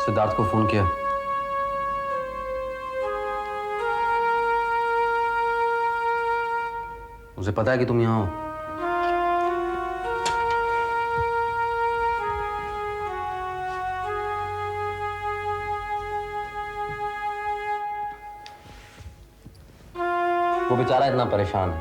सिद्धार्थ को फोन किया? उसे पता है कि तुम यहां हो? वो बेचारा इतना परेशान है।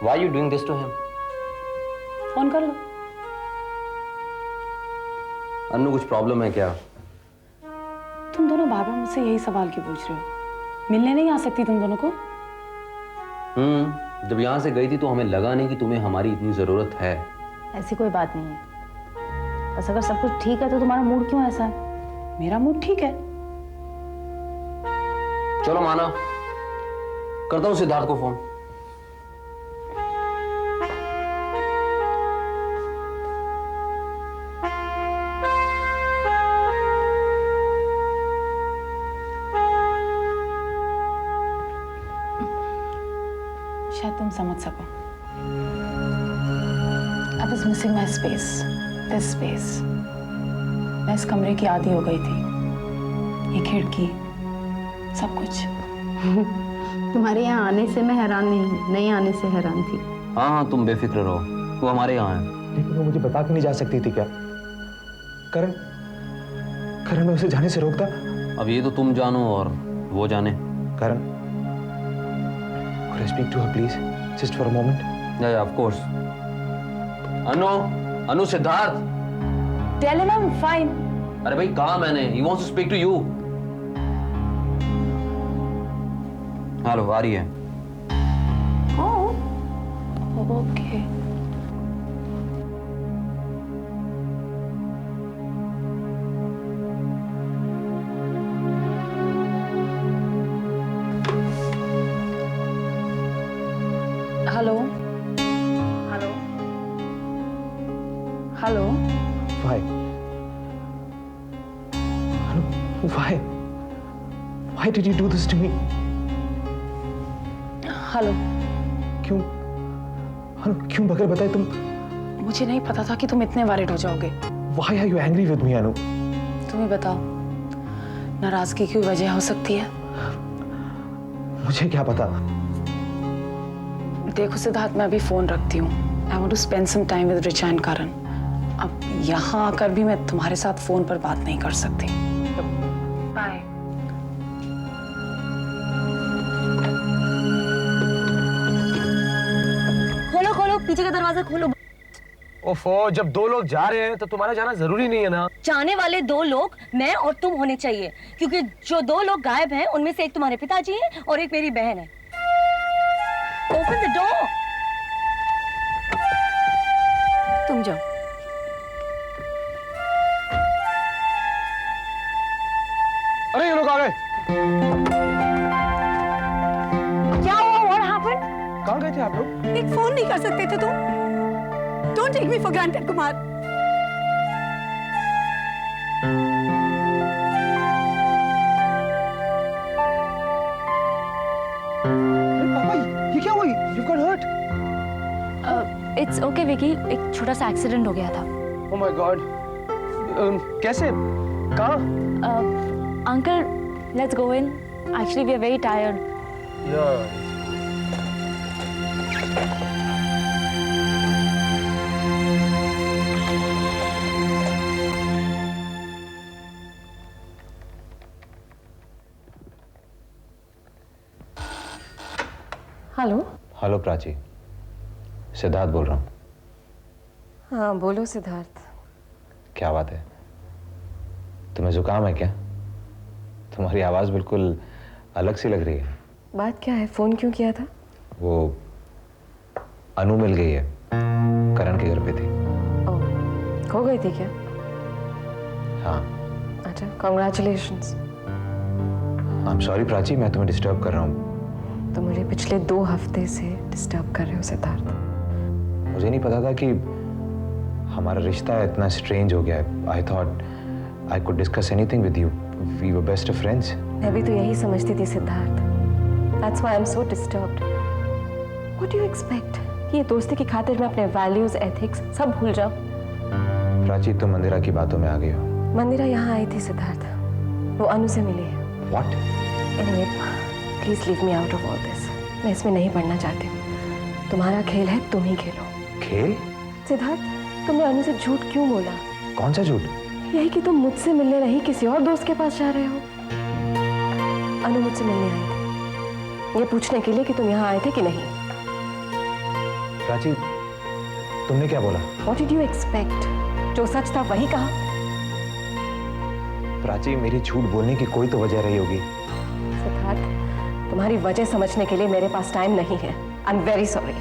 Why are you doing this to him? Phone कर लो। अन्नू, कुछ प्रॉब्लम है क्या? तुम दोनों बार बार मुझसे यही सवाल क्यों पूछ रहे हो? मिलने नहीं आ सकती तुम दोनों को? जब यहाँ से गई थी तो हमें लगा नहीं कि तुम्हें हमारी इतनी जरूरत है। ऐसी कोई बात नहीं है। बस अगर सब कुछ ठीक है तो तुम्हारा मूड क्यों ऐसा है? मेरा मूड ठीक है। चलो माना, करता हूँ सिद्धार्थ को फोन। शायद तुम समझ सको। I was missing my space, this space. मैं इस कमरे की आदी हो गई थी। ये खिड़की, सब कुछ। तुम्हारे यहाँ आने से मैं हैरान नहीं आने से हैरान थी। हाँ, तुम बेफिक्र रहो, वो हमारे यहाँ है। लेकिन वो मुझे बता के नहीं जा सकती थी क्या? करण, मैं उसे जाने से रोकता? अब ये तो तुम जानो और वो जाने। करण, could I speak to her please? Just for a moment? Yeah, of course. Anu, Siddharth. Tell him I'm fine. अरे भाई, कहा मैंने? He wants to speak to you. Hello, आ रही है? Oh, okay. Hello. Why? Anu, why? Why did you do this to me? Hello. क्यों बगैर बताए तुम? मुझे नहीं पता था कि तुम इतने वरीड हो जाओगे। Why are you angry with me, Anu? तुम ही बताओ, नाराजगी की वजह हो सकती है? मुझे क्या पता? देखो सिद्धार्थ, मैं अभी फोन रखती हूँ। I want to spend some time with Richa and Karan. अब यहाँ आकर भी मैं तुम्हारे साथ फोन पर बात नहीं कर सकती। बाय। खोलो, पीछे का दरवाजा खोलो। ओफो, जब दो लोग जा रहे हैं तो तुम्हारा जाना जरूरी नहीं है ना? जाने वाले दो लोग मैं और तुम होने चाहिए, क्योंकि जो दो लोग गायब हैं उनमें से एक तुम्हारे पिताजी हैं और एक मेरी बहन है। Open the door. तुम जाओ। अरे ये लोग आ गए। क्या हुआ? What happened? कहाँ गए थे आप लोग? एक फोन नहीं कर सकते थे तुम? Don't take me for granted, Kumar. पापा, ये क्या हुआ? You got hurt? It's okay, Vicky. एक छोटा सा एक्सीडेंट हो गया था। Oh my God. कैसे? कहाँ? Uncle, let's go in. Actually, we are very tired. Yeah. Hello Prachi, Siddharth बोल रहा हूँ। हाँ बोलो सिद्धार्थ। क्या बात है, तुम्हें जुकाम है क्या? तुम्हारी आवाज बिल्कुल अलग सी लग रही है। बात क्या है? फोन क्यों किया था? वो अनु मिल गई है, करण के घर पे थी। ओह, खो गई थी क्या? हाँ। अच्छा, congratulations. I am sorry Prachi, मैं तुम्हें डिस्टर्ब कर रहा हूँ। तो मुझे पिछले 2 हफ्ते से डिस्टर्ब कर रहे हो सिद्धार्थ। मुझे नहीं पता था कि हमारा रिश्ता इतना स्ट्रेंज हो गया है। I thought I could discuss anything with you. We were best friends. मैं भी तो यही समझती थी Siddharth. That's why I'm so disturbed. What do you expect? ये दोस्ती की खातिर मैं अपने वैल्यूज, एथिक्स सब भूल जाऊं? प्राची, तुम मंदिरा की बातों में आ गई हो। मंदिरा यहाँ आई थी सिद्धार्थ, वो अनु से मिली है। What? Anyway, please leave me out of all this. मैं इसमें नहीं पढ़ना चाहती हूँ। तुम्हारा खेल है, तुम ही खेलो। खेल? सिद्धार्थ, तुमने अनु से झूठ क्यों बोला? कौन सा झूठ? यही कि तुम मुझसे मिलने नहीं किसी और दोस्त के पास जा रहे हो। अनु मुझसे मिलने आई थी, ये पूछने के लिए कि तुम यहाँ आए थे कि नहीं। प्राची, तुमने क्या बोला? What did you expect? जो सच था वही कहा। प्राची, मेरी झूठ बोलने की कोई तो वजह रही होगी। सिद्धार्थ, तुम्हारी वजह समझने के लिए मेरे पास टाइम नहीं है। I am very sorry.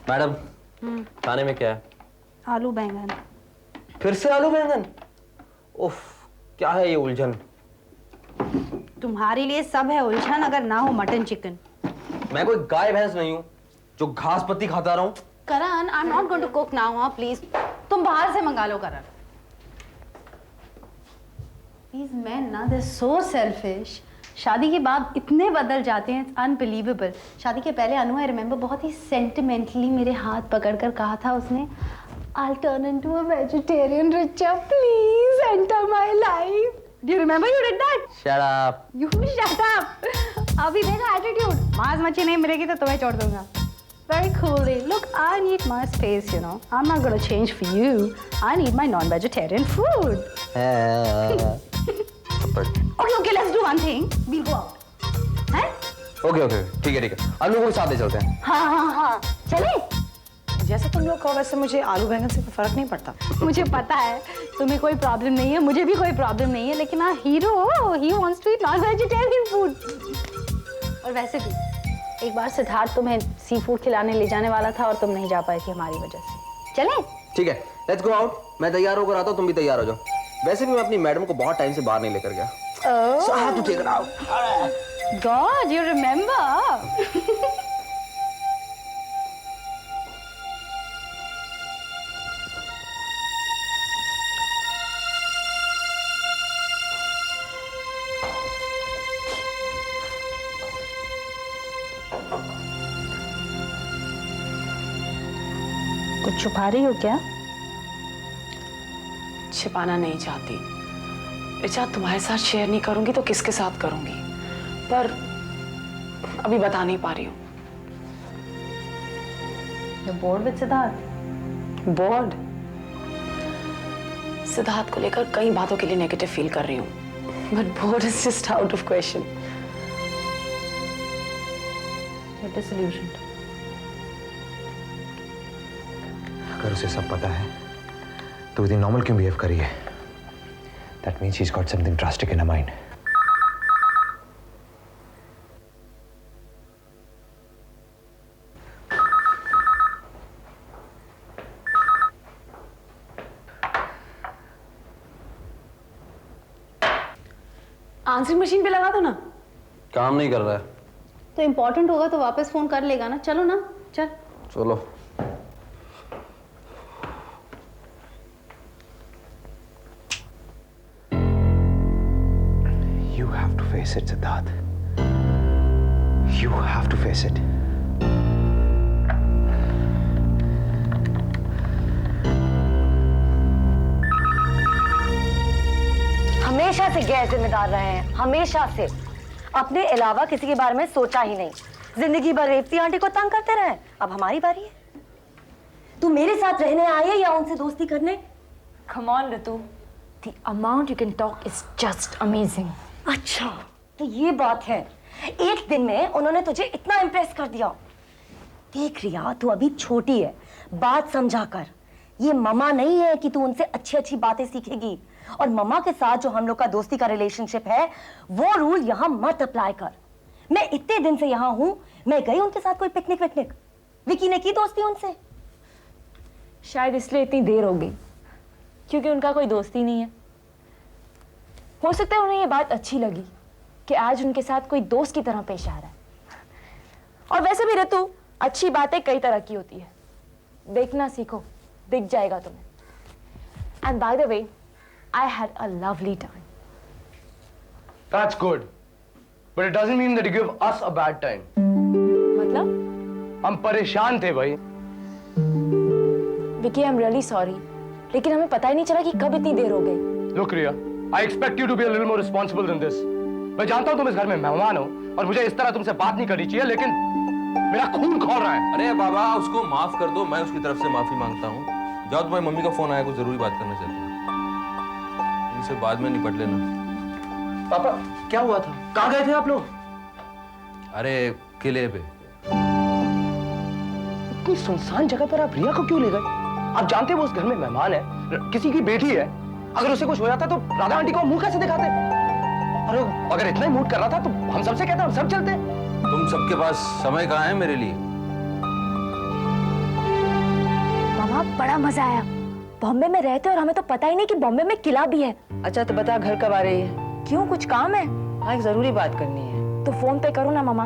Madam, खाने में क्या है? आलू बैंगन। फिर से आलू बैंगन? उफ, क्या है ये उलझन? तुम्हारे लिए सब है उलझन, अगर ना हो मटन चिकन। मैं कोई गाय भैंस नहीं हूँ जो घास पत्ती खाता रहूं। Karan, I am not going to cook now, हाँ प्लीज। तुम बाहर से मंगा लो करण। प्लीज मैन ना, दे सो सेल्फिश। शादी के बाद इतने बदल जाते हैं, इट्स अनबिलीवेबल। शादी के पहले अनु, आई रिमेम्बर, बहुत ही सेंटिमेंटली मेरे हाथ पकड़कर कहा था उसने, I'll turn into a vegetarian, Richa. Please enter my life. Do you remember you did that? Shut up. You shut up. अभी देखा attitude. मांस मच्छी नहीं मिलेगी तो तुम्हें छोड़ दूंगा. Very coolly. Look, I need my space, you know. I'm not gonna change for you. I need my non-vegetarian food. Okay, let's do one thing. We'll go out. हैं? ओके, ठीक है। अनु को साथ ले चलते हैं। हाँ. चले? जैसे तुम लोग कहो वैसे मुझे आलू बैंगन से फर्क नहीं पड़ता। मुझे पता है तुम्हें कोई प्रॉब्लम नहीं है, मुझे भी कोई प्रॉब्लम नहीं है, लेकिन हाँ hero, he wants to eat non vegetarian food. और वैसे भी एक बार सिद्धार्थ तुम्हें सी फूड खिलाने ले जाने वाला था और तुम नहीं जा पाई थी हमारी वजह से। चलें? ठीक है, लेट्स गो आउट। मैं तैयार होकर आता हूँ, तुम भी तैयार हो जाओ। वैसे भी मैं अपनी मैडम को बहुत टाइम से बाहर नहीं लेकर गया। So I have to take her out. God, you remember? कुछ छुपा रही हो क्या? छिपाना नहीं चाहती रिचा, तुम्हारे साथ शेयर नहीं करूंगी तो किसके साथ करूंगी, पर अभी बता नहीं पा रही हूँ। You're bored with Siddharth? Board? Siddharth को लेकर कई बातों के लिए नेगेटिव फील कर रही हूँ, but board is just out of question. You're disillusioned. अगर उसे सब पता है तो वो नॉर्मल क्यों बिहेव करी है? That means she's got something drastic in her mind. Answering machine पे लगा दो ना। काम नहीं कर रहा है। तो इम्पोर्टेंट होगा तो वापस फोन कर लेगा ना। चलो ना, चल। चलो। You have to face it, Siddharth. You have to face it. हमेशा से गैर जिम्मेदार रहे हैं, हमेशा से। अपने अलावा किसी के बारे में सोचा ही नहीं। जिंदगी भर रेवती आंटी को तंग करते रहे। अब हमारी बारी है। तू मेरे साथ रहने आई है या उनसे दोस्ती करने? Come on, Ritu. The amount you can talk is just amazing. अच्छा, तो ये बात है। एक दिन में उन्होंने तुझे इतना इम्प्रेस कर दिया। देख रिया, तू अभी छोटी है, बात समझा कर। ये ममा नहीं है कि तू उनसे अच्छी अच्छी बातें सीखेगी। और ममा के साथ जो हम लोग का दोस्ती का रिलेशनशिप है, वो रूल यहाँ मत अप्लाई कर। मैं इतने दिन से यहाँ हूँ, मैं गई उनके साथ कोई पिकनिक विकनिक? विकी ने की दोस्ती उनसे? शायद इसलिए इतनी देर हो गई, क्योंकि उनका कोई दोस्त ही नहीं है। हो सकता है उन्हें ये बात अच्छी लगी कि आज उनके साथ कोई दोस्त की तरह पेश आ रहा है। और वैसे भी ऋतु, अच्छी बातें कई तरह की होती है। देखना सीखो, दिख जाएगा तुम्हें। And by the way, I had a lovely time. That's good. But it doesn't mean that you give us a bad time. मतलब? हम परेशान थे भाई. Vicky, I'm really sorry. लेकिन हमें पता ही नहीं चला कि कब इतनी देर हो गई. Look Riya, I expect you to be a little more responsible than this. मैं जानता हूँ तुम इस घर में मेहमान हो और मुझे इस तरह तुमसे बात नहीं करनी चाहिए, लेकिन मेरा खून खौल रहा है. अरे बाबा, उसको माफ कर दो, मैं उसकी तरफ से माफी मांगता हूँ. जाओ, तुम्हारी मम्मी का फोन आया, कुछ जरूरी बात करना चाहती हूँ. इनसे बाद में निपट लेना. पापा, क्या हुआ था? कहाँ गए थे आप लोग? अरे किले पे. इतनी सुनसान जगह पर आप रिया को क्यों ले गए? आप जानते हो वो उस घर में मेहमान है, किसी की बेटी है. अगर उसे कुछ हो जाता तो राधा आंटी को मुंह कैसे दिखाते? और अगर इतना ही मूड कर रहा था तो हम सबसे कहते, हम सब चलते. तुम सबके पास समय कहाँ है मेरे लिए? मामा, बड़ा मजा आया. बॉम्बे में रहते और हमें तो पता ही नहीं कि बॉम्बे में किला भी है. अच्छा तो बता, घर कब आ रही है? क्यों, कुछ काम है? हाँ, एक जरूरी बात करनी है. तो फोन पे करो ना मामा.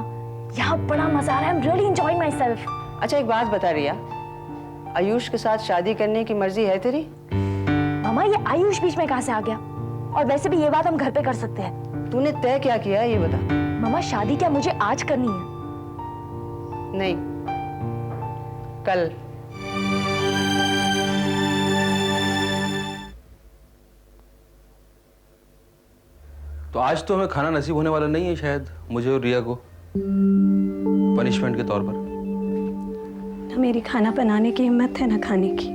यहाँ बड़ा मजा आ रहा है. I'm really enjoying myself. अच्छा एक बात बता रिया, आयुष के साथ शादी करने की मर्जी है तेरी? मामा, ये आयुष बीच में कहाँ से आ गया? और वैसे भी ये बात हम घर पे कर सकते हैं. तूने तय क्या किया है ये बता. मामा, शादी क्या मुझे आज करनी है? नहीं, कल. तो आज तो हमें खाना नसीब होने वाला नहीं है शायद, मुझे और रिया को, पनिशमेंट के तौर पर. ना मेरी खाना बनाने की हिम्मत है ना खाने की.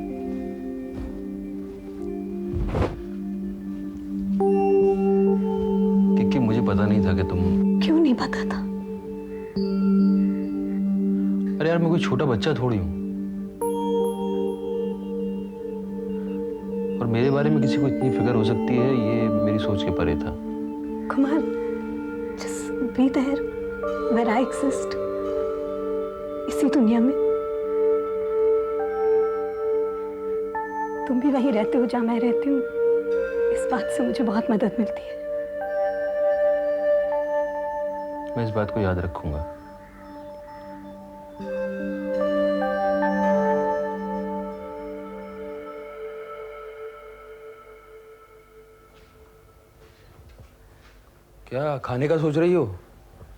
क्योंकि मुझे पता नहीं था कि तुम. क्यों नहीं पता था? अरे यार, मैं कोई छोटा बच्चा थोड़ी हूँ. और मेरे बारे में किसी को इतनी फिक्र हो सकती है, ये मेरी सोच के परे था. Kumar, just be there where I exist. इसी दुनिया में तुम भी वहीं रहते हो जहाँ मैं रहती हूँ. इस बात से मुझे बहुत मदद मिलती है. मैं इस बात को याद रखूंगा. क्या खाने का सोच रही हो?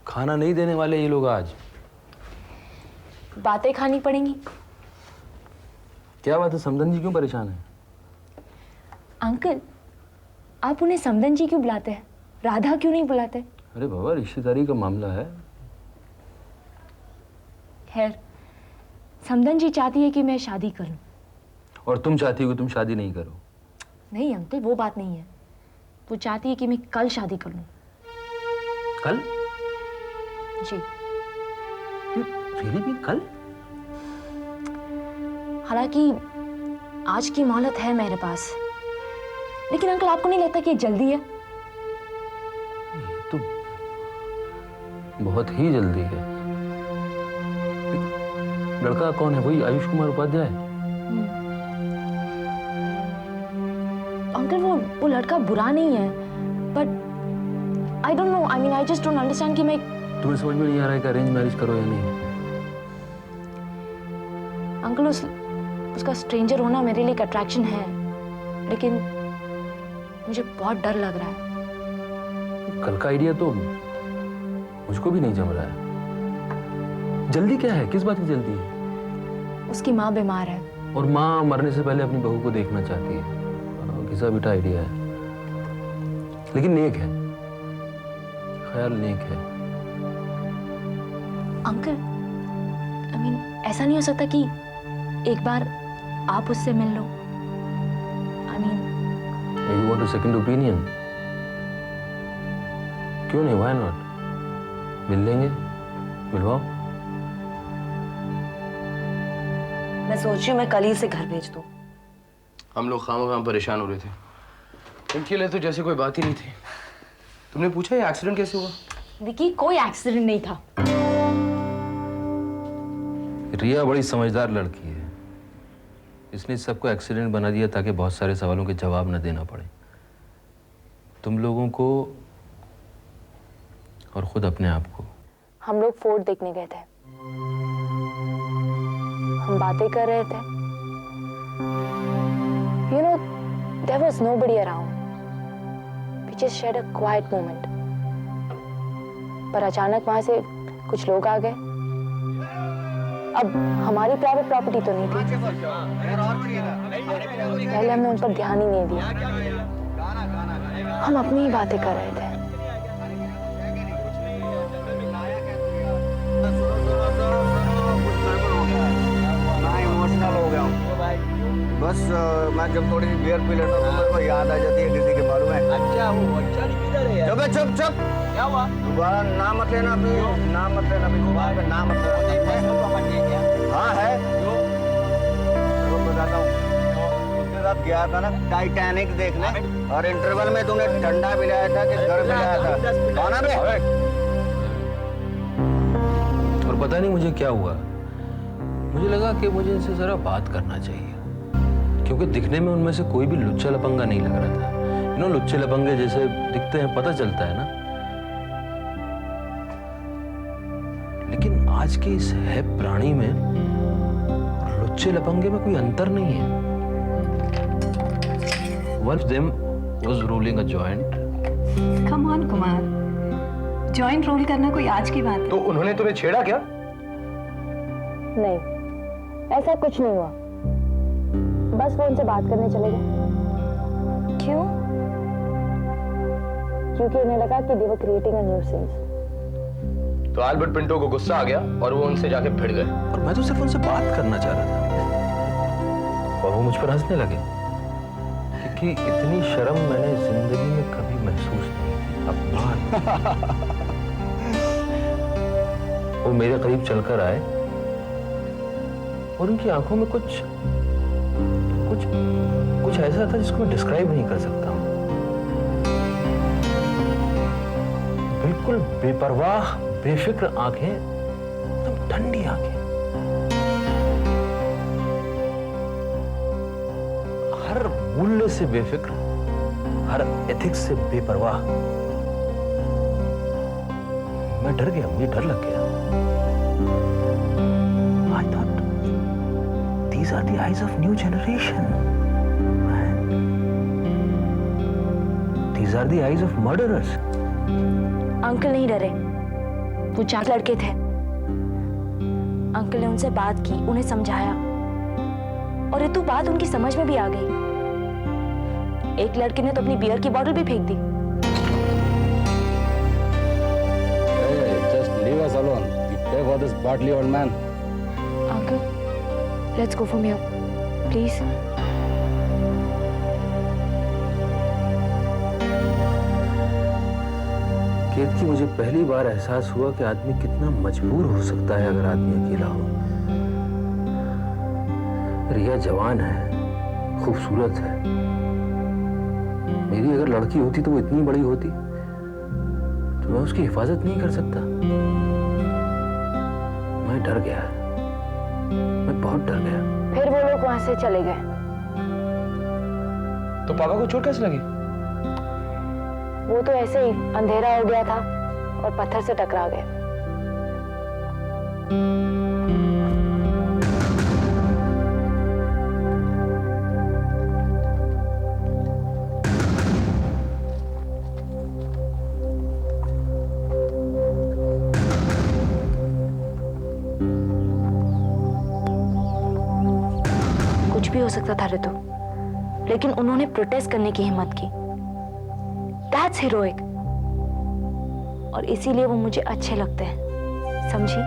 खाना नहीं देने वाले ये लोग आज. बातें खानी पड़ेंगी. क्या बात है, समदन जी क्यों परेशान है? अंकल, आप उन्हें समदन जी क्यों बुलाते हैं? राधा क्यों नहीं बुलाते? अरे बाबा, रिश्तेदारी का मामला है. खैर, समदन जी चाहती है कि मैं शादी करूं. और तुम चाहती हो कि तुम शादी नहीं करो? नहीं अंकल, वो बात नहीं है. वो चाहती है कि मैं कल शादी कर लूं. कल? जी. रियली भी कल? हालांकि आज की मोहलत है मेरे पास, लेकिन अंकल आपको नहीं लगता कि ये जल्दी है? तो बहुत ही जल्दी है. लड़का कौन है? वही आयुष कुमार उपाध्याय? अंकल, वो लड़का बुरा नहीं है, but I don't know, I mean I just don't understand कि मैं. तुम्हें समझ में नहीं आ रहा है कि अरेंज मैरिज करो या नहीं? अंकल, उसका स्ट्रेंजर होना मेरे लिए एक अट्रैक्शन है, लेकिन मुझे बहुत डर लग रहा है. कल का आइडिया तो मुझको भी नहीं जम रहा है. जल्दी क्या है? किस बात की जल्दी है? उसकी माँ बीमार है. और माँ मरने से पहले अपनी बहू को देखना चाहती है. घिसा बिठा आइडिया है, लेकिन नेक है. ख्याल नेक है. अंकल, आई मीन ऐसा नहीं हो सकता कि एक बार आप उससे मिल लो? I mean, maybe want a second opinion? क्यों नहीं? why not? मिल लेंगे, मिलवाओ. मैं सोच रही हूँ मैं कल ही से घर भेज दूँ. हम लोग खामखाम परेशान हो रहे थे. इनके लिए तो जैसे कोई बात ही नहीं थी. तुमने पूछा ये एक्सीडेंट कैसे हुआ? विकी, कोई एक्सीडेंट नहीं था. रिया बड़ी समझदार लड़की है. इसने सबको एक्सीडेंट बना दिया ताकि बहुत सारे सवालों के जवाब न देना पड़े. तुम लोगों को और खुद अपने आप को. हम लोग फोर्ट देखने गए थे. हम बातें कर रहे थे. You know, There was nobody around. We just shared a quiet moment. पर अचानक वहां से कुछ लोग आ गए। अब हमारी प्राइवेट प्रॉपर्टी तो नहीं थी। पहले हमने उन पर ध्यान ही नहीं दिया। हम अपनी ही बातें कर रहे थे। इमोशनल हो गया हूँ। बस मैं जब थोड़ी सी बियर पी लेता हूँ तो मेरे को याद आ जाती है किसी के मालूम है। अच्छा वो अच्छा किधर है? चुप चुप चुप। क्या हुआ? दोबारा नाम मत लेना अभी, नाम मत लेना अभी, दोबारा पे नाम मत लेना। हाँ है। चलो बताता हूँ। उसके साथ गया था ना टाइटैनिक देखने और इंटरवल में तूने ठंडा पिलाया था कि गर्म पिलाया था? कौन है बे? और पता नहीं मुझे क्या हुआ, मुझे लगा कि मुझे इनसे जरा बात करना चाहिए, क्योंकि दिखने में उनमें से कोई भी लुच्चा लपंगा नहीं लग रहा था। लुच्चे लपंगे जैसे दिखते हैं, पता चलता है ना। लेकिन आज के इस है प्राणी में लुच्चे लपंगे में कोई अंतर नहीं है। One of them was rolling a joint. Come on Kumar, joint roll करना कोई आज की बात है? तो उन्होंने तुम्हें छेड़ा क्या? नहीं, ऐसा कुछ नहीं हुआ। बस वो उनसे बात करने चले गए। क्यों? क्योंकि उन्हें लगा कि they were creating a nuisance. तो अल्बर्ट पिंटो को गुस्सा आ गया और वो उनसे जाके भिड़ गए। और मैं तो सिर्फ उनसे बात करना चाह रहा था और वो मुझ पर हंसने लगे, क्योंकि इतनी शर्म मैंने जिंदगी में कभी महसूस नहीं की। अपमान। वो मेरे करीब चलकर आए और उनकी आंखों में कुछ ऐसा था जिसको मैं डिस्क्राइब नहीं कर सकता हूं। बिल्कुल बेपरवाह बेफिक्र आंखें, एकदम ठंडी आंखें, हर मूल्य से बेफिक्र, हर एथिक्स से बेपरवाह। मैं डर गया, मुझे डर लग गया। I thought these are the eyes of new generation. These are the eyes of murderers. Uncle नहीं डरे, वो 4 लड़के थे। अंकल ने उनसे बात की, उन्हें समझाया और ये तो बात उनकी समझ में भी आ गई। एक लड़के ने तो अपनी बियर की बोतल भी फेंक दी। Hey, just leave us alone. You pay for this bodily old man. Uncle, let's go from here, please. केत की मुझे पहली बार एहसास हुआ कि आदमी कितना मजबूर हो सकता है अगर आदमी अकेला हो। रिया जवान है, खूबसूरत है। मेरी अगर लड़की होती तो वो इतनी बड़ी होती तो मैं उसकी हिफाजत नहीं कर सकता। मैं डर गया, मैं बहुत डर गया। फिर वो लोग वहां से चले गए। तो पापा को चोट कैसे लगी? वो तो ऐसे ही अंधेरा हो गया था और पत्थर से टकरा गए। कुछ भी हो सकता था ऋतु, लेकिन उन्होंने प्रोटेस्ट करने की हिम्मत की। That's heroic. और इसीलिए वो मुझे अच्छे लगते हैं, समझी?